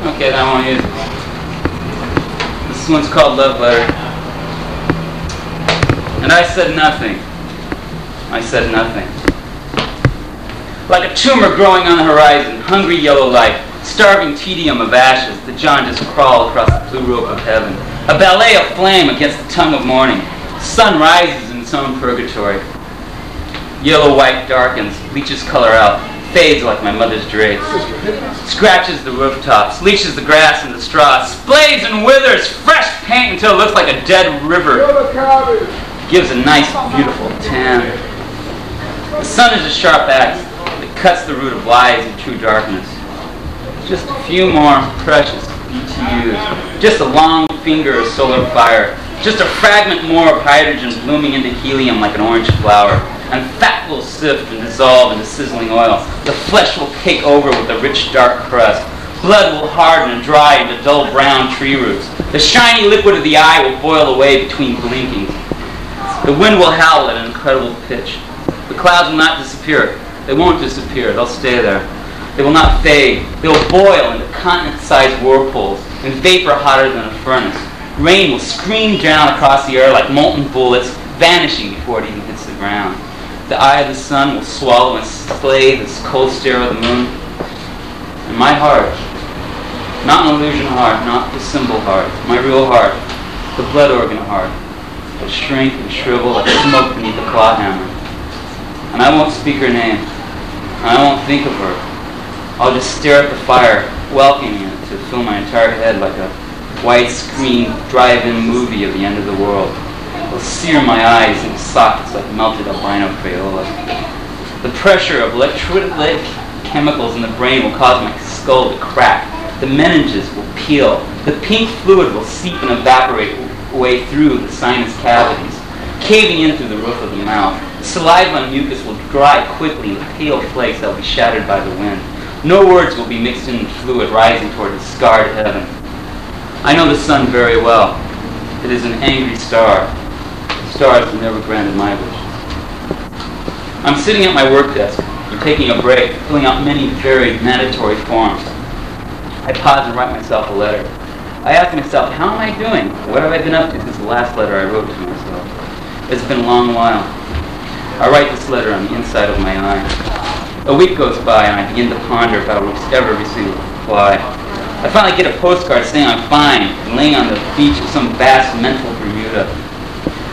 Okay, then I won't use it. This one's called Love Letter. And I said nothing. I said nothing. Like a tumor growing on the horizon, hungry yellow light, starving tedium of ashes, the jaundice crawl across the blue rope of heaven. A ballet of flame against the tongue of morning. Sun rises in its own purgatory. Yellow-white darkens, bleaches color out, fades like my mother's drapes. Scratches the rooftops, leaches the grass and the straw, splays and withers fresh paint until it looks like a dead river. Gives a nice, beautiful tan. The sun is a sharp axe that cuts the root of lies and true darkness. Just a few more precious BTUs. Just a long finger of solar fire. Just a fragment more of hydrogen blooming into helium like an orange flower. And fat will sift and dissolve into sizzling oil. The flesh will cake over with a rich dark crust. Blood will harden and dry into dull brown tree roots. The shiny liquid of the eye will boil away between blinkings. The wind will howl at an incredible pitch. The clouds will not disappear. They won't disappear. They'll stay there. They will not fade. They will boil into continent-sized whirlpools and vapor hotter than a furnace. Rain will scream down across the air like molten bullets, vanishing before it even hits the ground. The eye of the sun will swallow and slay this cold stare of the moon. And my heart, not an illusion heart, not the symbol heart, my real heart, the blood organ heart, will shrink and shrivel like smoke beneath a claw hammer. And I won't speak her name, and I won't think of her. I'll just stare at the fire, welcoming it to fill my entire head like a widescreen drive-in movie of the end of the world. It'll sear my eyes into sockets like melted albino Crayola. The pressure of electrolytic chemicals in the brain will cause my skull to crack. The meninges will peel. The pink fluid will seep and evaporate away through the sinus cavities, caving in through the roof of the mouth. The saliva and mucus will dry quickly into pale flakes that will be shattered by the wind. No words will be mixed in the fluid rising toward the scarred heaven. I know the sun very well. It is an angry star. Stars have never granted my wish. I'm sitting at my work desk. I'm taking a break, filling out many varied mandatory forms. I pause and write myself a letter. I ask myself, how am I doing? What have I been up to since the last letter I wrote to myself? It's been a long while. I write this letter on the inside of my eye. A week goes by and I begin to ponder if I will ever receive a reply. I finally get a postcard saying I'm fine and laying on the beach of some vast mental Bermuda.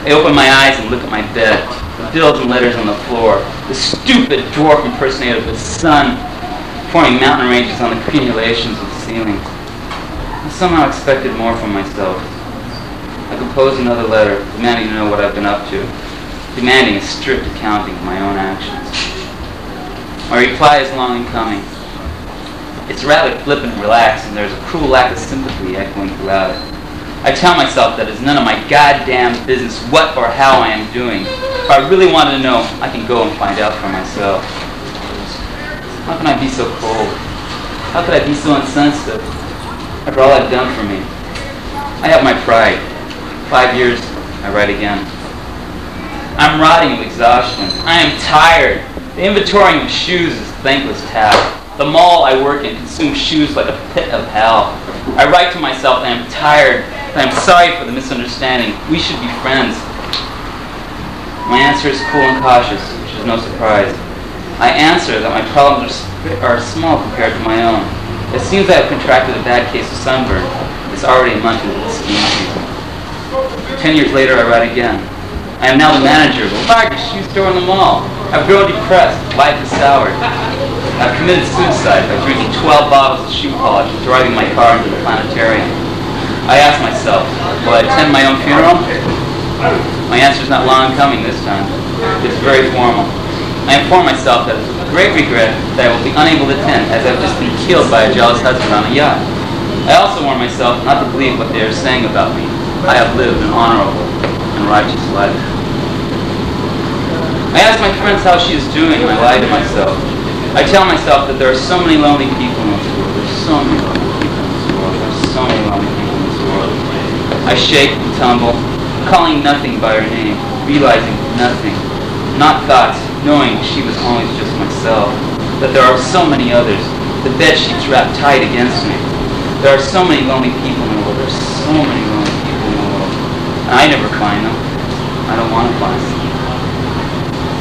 I open my eyes and look at my bed, the bills and letters on the floor, the stupid dwarf impersonator of the sun forming mountain ranges on the crenulations of the ceiling. I somehow expected more from myself. I compose another letter, demanding to know what I've been up to, demanding a strict accounting of my own actions. My reply is long in coming. It's rather flippant and relaxed, and there's a cruel lack of sympathy echoing throughout it. I tell myself that it's none of my goddamn business what or how I am doing. If I really wanted to know, I can go and find out for myself. How can I be so cold? How could I be so insensitive after all I've done for me? I have my pride. 5 years, I write again. I'm rotting of exhaustion. I am tired. The inventorying of shoes is a thankless task. The mall I work in consumes shoes like a pit of hell. I write to myself that I'm tired, that I'm sorry for the misunderstanding. We should be friends. My answer is cool and cautious, which is no surprise. I answer that my problems are small compared to my own. It seems I have contracted a bad case of sunburn. It's already a month into the skiing season. 10 years later, I write again. I am now the manager of a large shoe store in the mall. I've grown depressed. Life is soured. I've committed suicide by drinking 12 bottles of shoe polish and driving my car into the planetarium. I ask myself, will I attend my own funeral? My answer is not long coming this time. It's very formal. I inform myself that it's with great regret that I will be unable to attend, as I've just been killed by a jealous husband on a yacht. I also warn myself not to believe what they are saying about me. I have lived an honorable and righteous life. I ask my friends how she is doing, and I lie to myself. I tell myself that there are so many lonely people in this world. There's so many lonely people in this world. There's so many lonely people in this world. I shake and tumble, calling nothing by her name, realizing nothing. Not thoughts, knowing she was always just myself. That there are so many others. The bed sheets wrapped tight against me. There are so many lonely people in the world. There's so many lonely people in the world. And I never find them. I don't want to find them.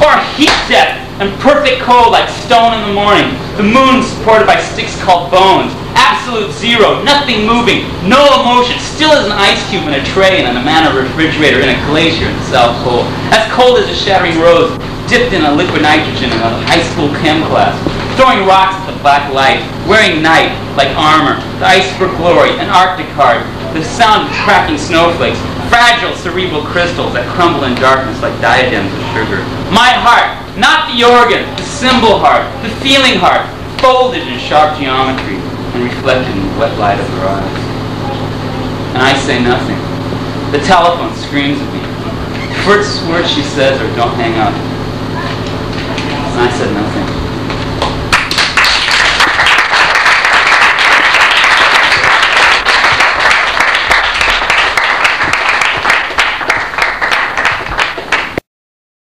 Or heat death and perfect cold like stone in the morning. The moon supported by sticks called bones. Absolute zero, nothing moving, no emotion, still as an ice cube in a tray and in a manner refrigerator in a glacier in the South Pole. As cold as a shattering rose, dipped in a liquid nitrogen in a high school chem class. Throwing rocks at the black light, wearing night like armor, the iceberg glory, an Arctic heart, the sound of cracking snowflakes, fragile cerebral crystals that crumble in darkness like diadems of sugar. My heart, not the organ, the symbol heart, the feeling heart, folded in sharp geometry and reflected in the wet light of her eyes. And I say nothing. The telephone screams at me. First words she says are, "Don't hang up." And I said nothing.